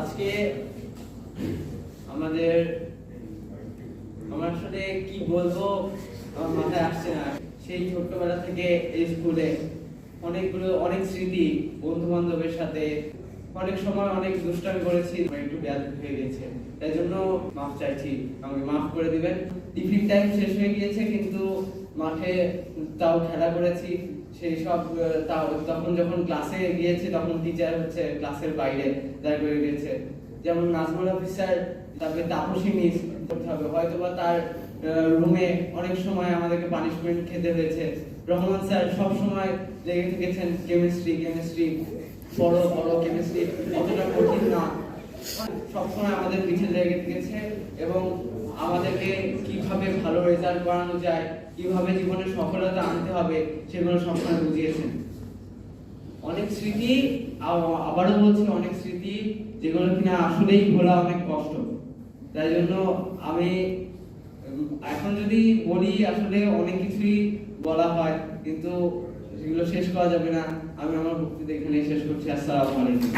আজকে আমার সাথে কি বলবো আমার মাথায় আসছে না। সেই ছোট্টবেলা থেকে এই স্কুলে অনেক স্মৃতি, বন্ধু বান্ধবের সাথে অনেক সময় অনেক দুষ্টামি করেছি, একটু বেয়াদবি হয়ে গেছে, তাই জন্য মাফ চাইছি, আমাকে মাফ করে দিবেন। টিফিন টাইম শেষ হয়ে গিয়েছে কিন্তু মাঠে তাও খেলা করেছি, সেই সব তখন যখন ক্লাসে গিয়েছি তখন টিচার হচ্ছে ক্লাসের বাইরে দাঁড় করে গিয়েছে। যেমন নাজমুল অফিসার, তারপরে তাপসী মিস করতে হবে, হয়তোবা তার রুমে অনেক সময় আমাদেরকে পানিশমেন্ট খেতে হয়েছে। রহমান স্যার সব সময় লেগে থেকেছেন কেমিস্ট্রি পড়ো কেমিস্ট্রি অতটা কঠিন না, সবসময় আমাদের পিছিয়ে লেগে থেকেছে এবং আমাদেরকে কিভাবে ভালো রেজাল্ট করানো যায়, কিভাবে জীবনে সফলতা আনতে হবে সেগুলো সবসময় বুঝিয়েছেন। অনেক স্মৃতি, আবারও বলছি অনেক স্মৃতি যেগুলো কিনা আসলেই ভোলা অনেক কষ্ট। তাই জন্য আমি এখন যদি বলি আসলে অনেক কিছুই বলা হয় কিন্তু সেগুলো শেষ করা যাবে না। আমি আমার বক্তৃতা এখানেই শেষ করছি। আসসালামু আলাইকুম।